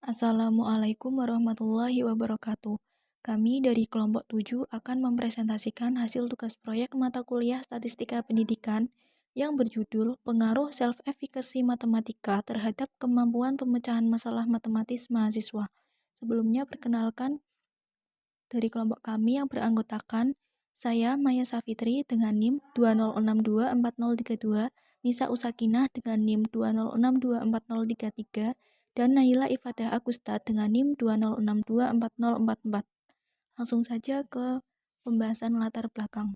Assalamualaikum warahmatullahi wabarakatuh. Kami dari kelompok 7 akan mempresentasikan hasil tugas proyek mata kuliah Statistika Pendidikan yang berjudul Pengaruh Self-Efficacy Matematika terhadap Kemampuan Pemecahan Masalah Matematis Mahasiswa. Sebelumnya perkenalkan dari kelompok kami yang beranggotakan saya Maya Safitri dengan NIM 20624032, Nisa Usakinah dengan NIM 20624033, dan Naila Ifadah Agusta dengan NIM 20624044. Langsung saja ke pembahasan latar belakang.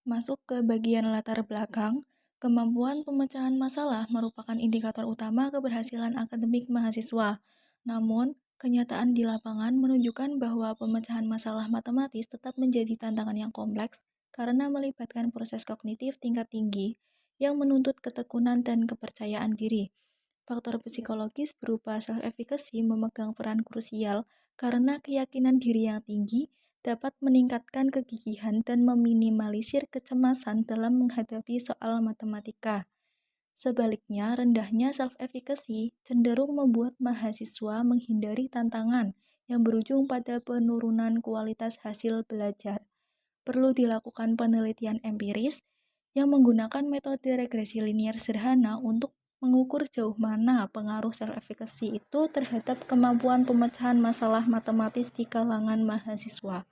Masuk ke bagian latar belakang, kemampuan pemecahan masalah merupakan indikator utama keberhasilan akademik mahasiswa. Namun, kenyataan di lapangan menunjukkan bahwa pemecahan masalah matematis tetap menjadi tantangan yang kompleks karena melibatkan proses kognitif tingkat tinggi yang menuntut ketekunan dan kepercayaan diri. Faktor psikologis berupa self-efficacy memegang peran krusial karena keyakinan diri yang tinggi dapat meningkatkan kegigihan dan meminimalisir kecemasan dalam menghadapi soal matematika. Sebaliknya, rendahnya self-efficacy cenderung membuat mahasiswa menghindari tantangan yang berujung pada penurunan kualitas hasil belajar. Perlu dilakukan penelitian empiris yang menggunakan metode regresi linier sederhana untuk mengukur jauh mana pengaruh self-efficacy itu terhadap kemampuan pemecahan masalah matematis di kalangan mahasiswa.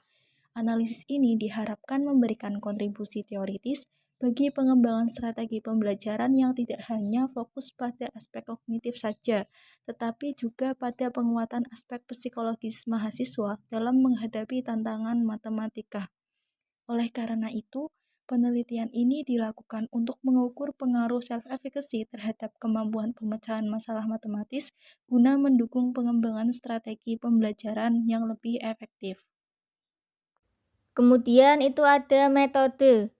Analisis ini diharapkan memberikan kontribusi teoritis bagi pengembangan strategi pembelajaran yang tidak hanya fokus pada aspek kognitif saja, tetapi juga pada penguatan aspek psikologis mahasiswa dalam menghadapi tantangan matematika. Oleh karena itu, penelitian ini dilakukan untuk mengukur pengaruh self-efficacy terhadap kemampuan pemecahan masalah matematis guna mendukung pengembangan strategi pembelajaran yang lebih efektif. Kemudian itu ada metode,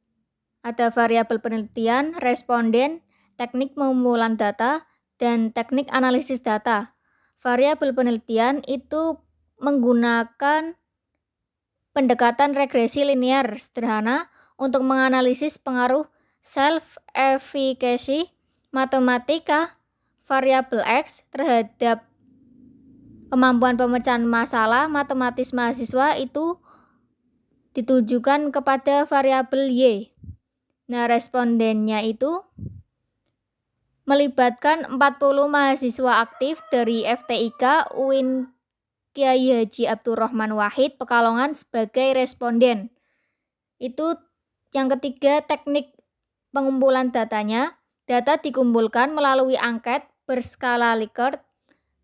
ada variabel penelitian, responden, teknik pengumpulan data, dan teknik analisis data. Variabel penelitian itu menggunakan pendekatan regresi linear sederhana untuk menganalisis pengaruh self-efficacy matematika variabel X terhadap kemampuan pemecahan masalah matematis mahasiswa itu ditujukan kepada variabel Y. Nah, respondennya itu melibatkan 40 mahasiswa aktif dari FTIK UIN Kiai Haji Abdurrahman Wahid Pekalongan sebagai responden. Itu yang ketiga, teknik pengumpulan datanya. Data dikumpulkan melalui angket berskala Likert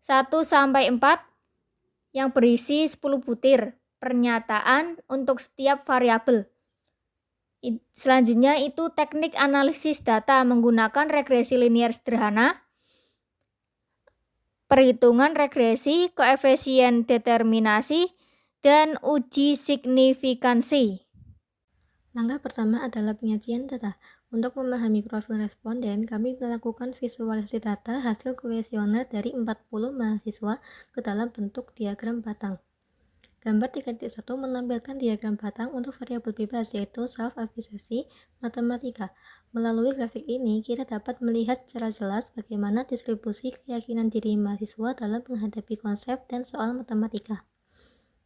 1-4 yang berisi 10 butir pernyataan untuk setiap variabel. Selanjutnya itu teknik analisis data menggunakan regresi linear sederhana, perhitungan regresi, koefisien determinasi, dan uji signifikansi. Langkah pertama adalah penyajian data. Untuk memahami profil responden, kami melakukan visualisasi data hasil kuesioner dari 40 mahasiswa ke dalam bentuk diagram batang. Gambar 3.1 menampilkan diagram batang untuk variabel bebas, yaitu self-efficacy matematika. Melalui grafik ini, kita dapat melihat secara jelas bagaimana distribusi keyakinan diri mahasiswa dalam menghadapi konsep dan soal matematika.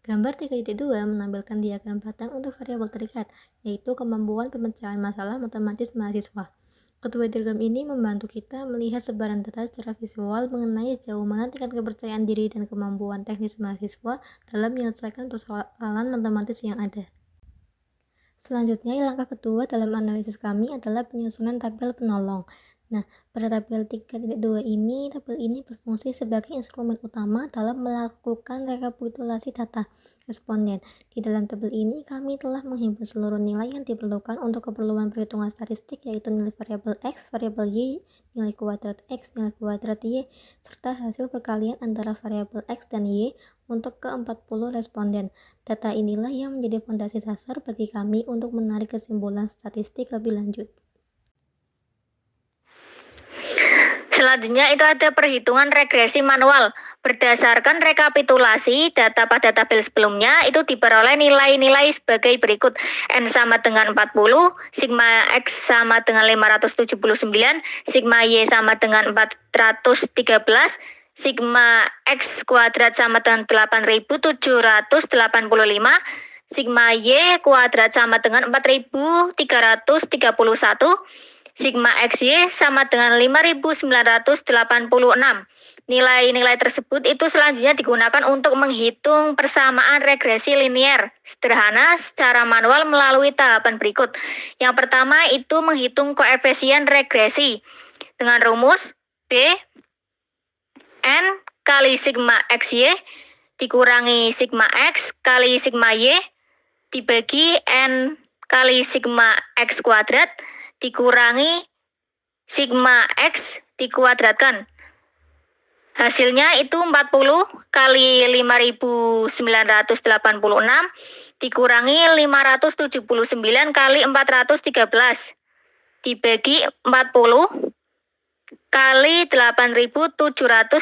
Gambar 3.2 menampilkan diagram batang untuk variabel terikat, yaitu kemampuan pemecahan masalah matematis mahasiswa. Kedua diagram ini membantu kita melihat sebaran data secara visual mengenai sejauh mana tingkat kepercayaan diri dan kemampuan teknis mahasiswa dalam menyelesaikan persoalan matematis yang ada. Selanjutnya, langkah kedua dalam analisis kami adalah penyusunan tabel penolong. Nah, pada tabel 3.2 ini, tabel ini berfungsi sebagai instrumen utama dalam melakukan rekapitulasi data responden. Di dalam tabel ini, kami telah menghimpun seluruh nilai yang diperlukan untuk keperluan perhitungan statistik, yaitu nilai variabel X, variabel Y, nilai kuadrat X, nilai kuadrat Y, serta hasil perkalian antara variabel X dan Y untuk ke-40 responden. Data inilah yang menjadi fondasi dasar bagi kami untuk menarik kesimpulan statistik lebih lanjut. Selanjutnya itu ada perhitungan regresi manual. Berdasarkan rekapitulasi data pada tabel sebelumnya, itu diperoleh nilai-nilai sebagai berikut. N sama dengan 40, sigma X sama dengan 579, sigma Y sama dengan 413, sigma X kuadrat sama dengan 8.785, sigma Y kuadrat sama dengan 4.331, sigma XY sama dengan 5.986. Nilai-nilai tersebut itu selanjutnya digunakan untuk menghitung persamaan regresi linier sederhana secara manual melalui tahapan berikut. Yang pertama itu menghitung koefisien regresi dengan rumus B N kali sigma XY dikurangi sigma X kali sigma Y dibagi N kali sigma X kuadrat dikurangi sigma X dikuadratkan. Hasilnya itu 40 kali 5.986 dikurangi 579 kali 413 dibagi 40 kali 8.785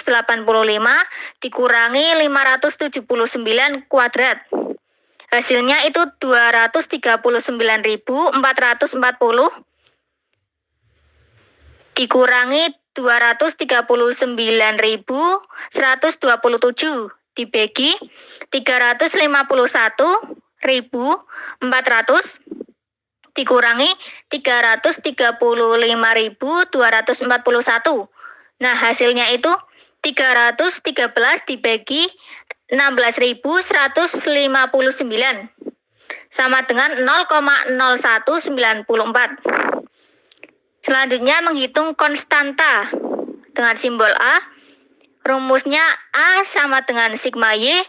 dikurangi 579 kuadrat. Hasilnya itu 239.440 dikurangi 239.127 dibagi 351.400 dikurangi 335.241. Nah, hasilnya itu 313 dibagi 16.159 sama dengan 0,0194. Selanjutnya menghitung konstanta dengan simbol A. Rumusnya A sama dengan sigma Y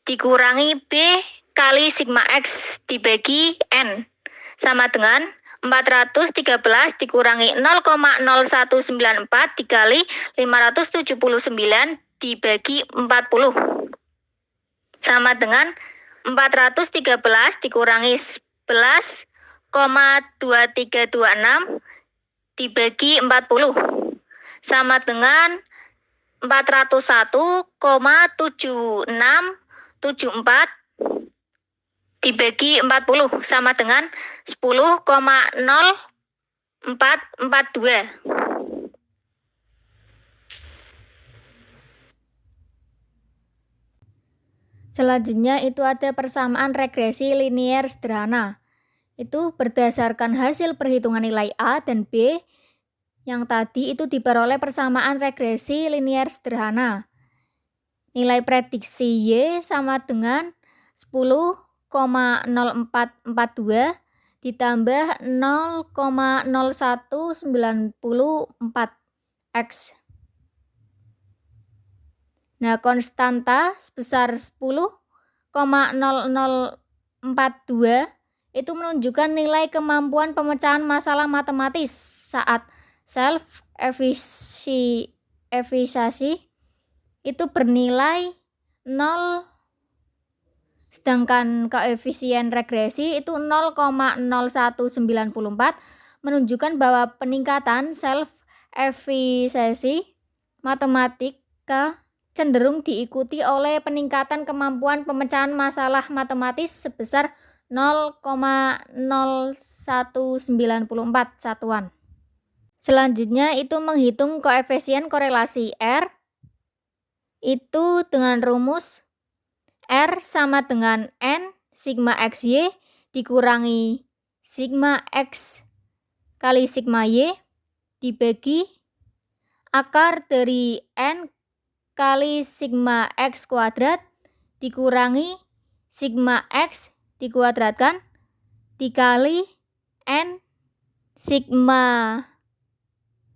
dikurangi B kali sigma X dibagi N sama dengan 413 dikurangi 0,0194 dikali 579 dibagi 40 sama dengan 413 dikurangi 11,2326 dibagi 40 sama dengan 401,7674 dibagi 40 sama dengan 10,0442. Selanjutnya itu ada persamaan regresi linier sederhana. Itu berdasarkan hasil perhitungan nilai A dan B yang tadi itu diperoleh persamaan regresi linier sederhana. Nilai prediksi Y sama dengan 10,0442 ditambah 0,0194 X. Nah, konstanta sebesar 10,0042 itu menunjukkan nilai kemampuan pemecahan masalah matematis saat self-efisiensi itu bernilai 0, sedangkan koefisien regresi itu 0,0194 menunjukkan bahwa peningkatan self-efisiensi matematika cenderung diikuti oleh peningkatan kemampuan pemecahan masalah matematis sebesar 0,0194 satuan. Selanjutnya itu menghitung koefisien korelasi R itu dengan rumus R sama dengan N sigma XY dikurangi sigma X kali sigma Y dibagi akar dari N kali sigma X kuadrat dikurangi sigma X dikuadratkan dikali N sigma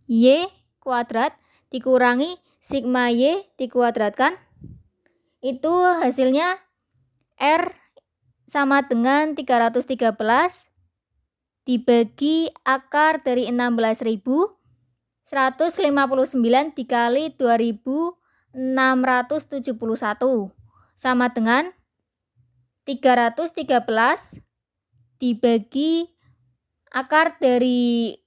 Y kuadrat dikurangi sigma Y dikuadratkan. Itu hasilnya R sama dengan 313 dibagi akar dari 16.159 dikali 2.671 sama dengan 313 dibagi akar dari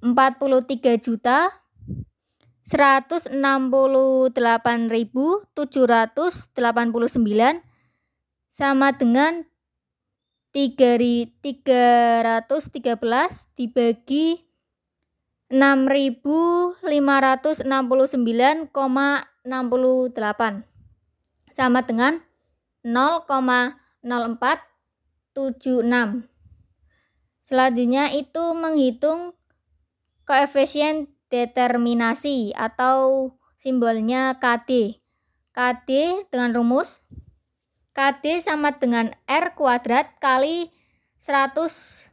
43.168.789 sama dengan 313 dibagi 6.569,68 sama dengan 0,0476. Selanjutnya itu menghitung koefisien determinasi atau simbolnya KD. KD dengan rumus KD sama dengan R kuadrat kali 100%.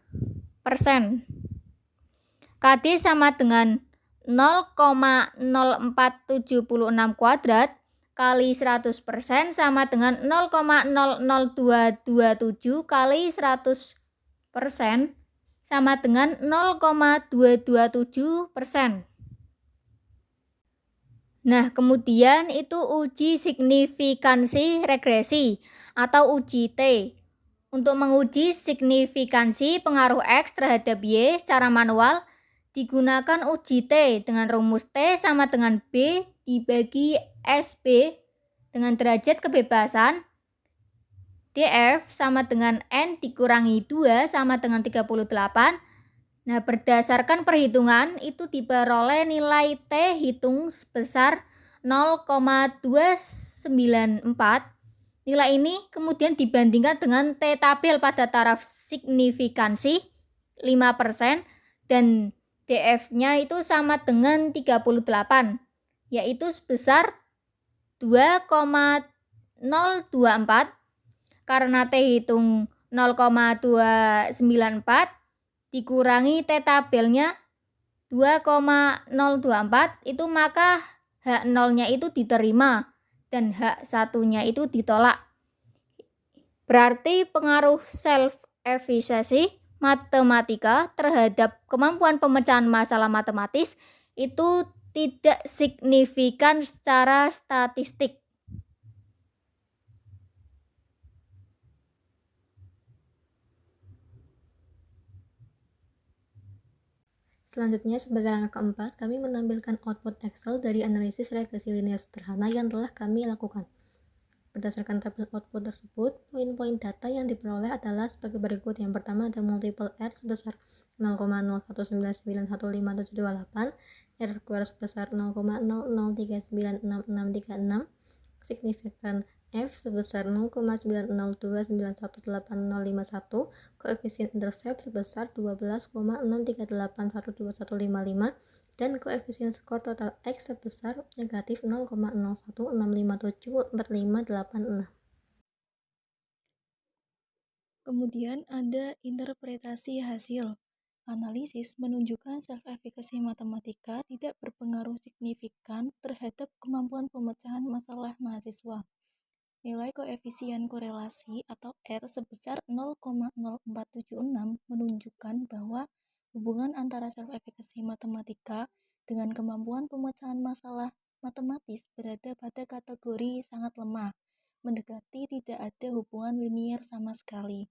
KD sama dengan 0,0476 kuadrat kali 100% sama dengan 0,00227 kali 100% sama dengan 0,227%. Nah, kemudian itu uji signifikansi regresi atau uji T. Untuk menguji signifikansi pengaruh X terhadap Y secara manual, digunakan uji T dengan rumus T sama dengan B dibagi SB dengan derajat kebebasan, DF sama dengan N dikurangi 2 sama dengan 38. Nah, berdasarkan perhitungan itu diperoleh nilai T hitung sebesar 0,294. Nilai ini kemudian dibandingkan dengan T tabel pada taraf signifikansi 5% dan DF-nya itu sama dengan 38, yaitu sebesar 2,024. Karena T hitung 0,294 dikurangi T tabelnya 2,024 itu maka H0-nya itu diterima dan H1-nya itu ditolak. Berarti pengaruh self-efficacy matematika terhadap kemampuan pemecahan masalah matematis itu tidak signifikan secara statistik. Selanjutnya, sebagai langkah keempat, kami menampilkan output Excel dari analisis regresi linear sederhana yang telah kami lakukan. Berdasarkan tabel output tersebut, poin-poin data yang diperoleh adalah sebagai berikut. Yang pertama ada multiple R sebesar 0,0199152728, R square sebesar 0,00396636, signifikan F sebesar 0,9029180051, koefisien intercept sebesar 12,63812155, dan koefisien skor total X sebesar negatif 0,0165574586. Kemudian ada interpretasi hasil. Analisis menunjukkan self-efficacy matematika tidak berpengaruh signifikan terhadap kemampuan pemecahan masalah mahasiswa. Nilai koefisien korelasi atau R sebesar 0,0476 menunjukkan bahwa hubungan antara self-efficacy matematika dengan kemampuan pemecahan masalah matematis berada pada kategori sangat lemah, mendekati tidak ada hubungan linier sama sekali.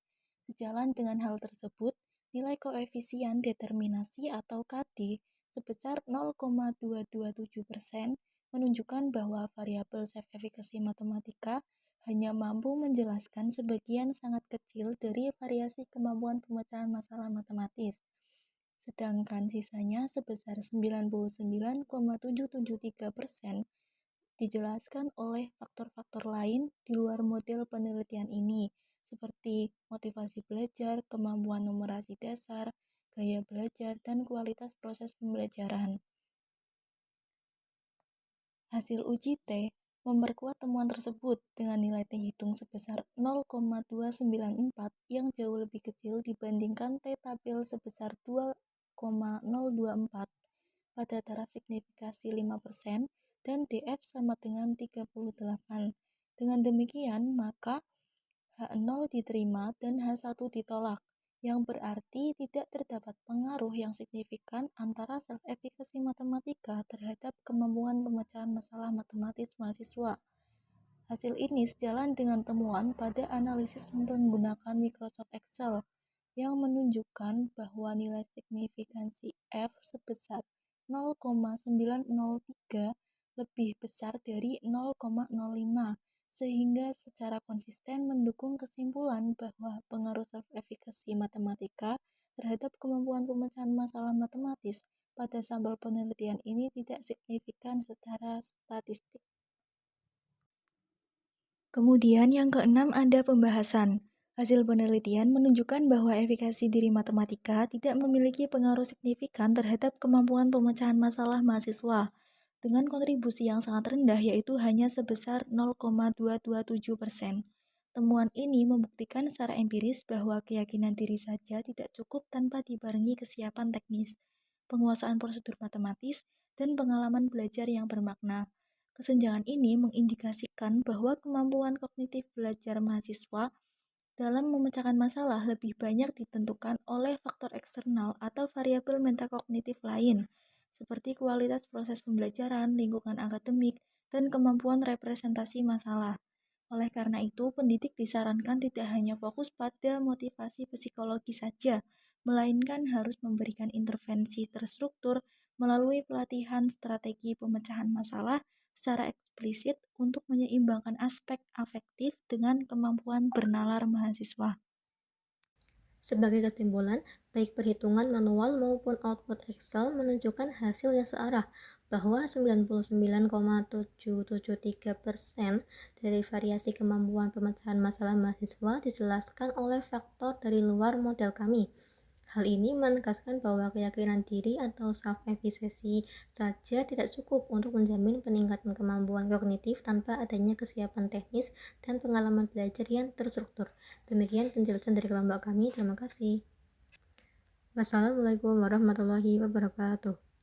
Sejalan dengan hal tersebut, nilai koefisien determinasi atau KD sebesar 0,227% menunjukkan bahwa variabel self-efficacy matematika hanya mampu menjelaskan sebagian sangat kecil dari variasi kemampuan pemecahan masalah matematis, sedangkan sisanya sebesar 99,773% dijelaskan oleh faktor-faktor lain di luar model penelitian ini, seperti motivasi belajar, kemampuan numerasi dasar, gaya belajar, dan kualitas proses pembelajaran. Hasil uji T memperkuat temuan tersebut dengan nilai T hitung sebesar 0,294 yang jauh lebih kecil dibandingkan T tabel sebesar 2,024 pada taraf signifikasi 5% dan DF sama dengan 38. Dengan demikian, maka H0 diterima dan H1 ditolak, yang berarti tidak terdapat pengaruh yang signifikan antara self-efficacy matematika terhadap kemampuan pemecahan masalah matematis mahasiswa. Hasil ini sejalan dengan temuan pada analisis menggunakan Microsoft Excel yang menunjukkan bahwa nilai signifikansi F sebesar 0,903 lebih besar dari 0,05, sehingga secara konsisten mendukung kesimpulan bahwa pengaruh self-efficacy matematika terhadap kemampuan pemecahan masalah matematis pada sampel penelitian ini tidak signifikan secara statistik. Kemudian yang keenam ada pembahasan. Hasil penelitian menunjukkan bahwa efikasi diri matematika tidak memiliki pengaruh signifikan terhadap kemampuan pemecahan masalah mahasiswa, dengan kontribusi yang sangat rendah yaitu hanya sebesar 0,227%. Temuan ini membuktikan secara empiris bahwa keyakinan diri saja tidak cukup tanpa dibarengi kesiapan teknis, penguasaan prosedur matematis, dan pengalaman belajar yang bermakna. Kesenjangan ini mengindikasikan bahwa kemampuan kognitif belajar mahasiswa dalam memecahkan masalah lebih banyak ditentukan oleh faktor eksternal atau variabel metakognitif lain, seperti kualitas proses pembelajaran, lingkungan akademik, dan kemampuan representasi masalah. Oleh karena itu, pendidik disarankan tidak hanya fokus pada motivasi psikologi saja, melainkan harus memberikan intervensi terstruktur melalui pelatihan strategi pemecahan masalah secara eksplisit untuk menyeimbangkan aspek afektif dengan kemampuan bernalar mahasiswa. Sebagai kesimpulan, baik perhitungan manual maupun output Excel menunjukkan hasil yang searah, bahwa 99,773% dari variasi kemampuan pemecahan masalah mahasiswa dijelaskan oleh faktor dari luar model kami. Hal ini menegaskan bahwa keyakinan diri atau self-efficacy saja tidak cukup untuk menjamin peningkatan kemampuan kognitif tanpa adanya kesiapan teknis dan pengalaman belajar yang terstruktur. Demikian penjelasan dari kelompok kami. Terima kasih. Wassalamualaikum warahmatullahi wabarakatuh.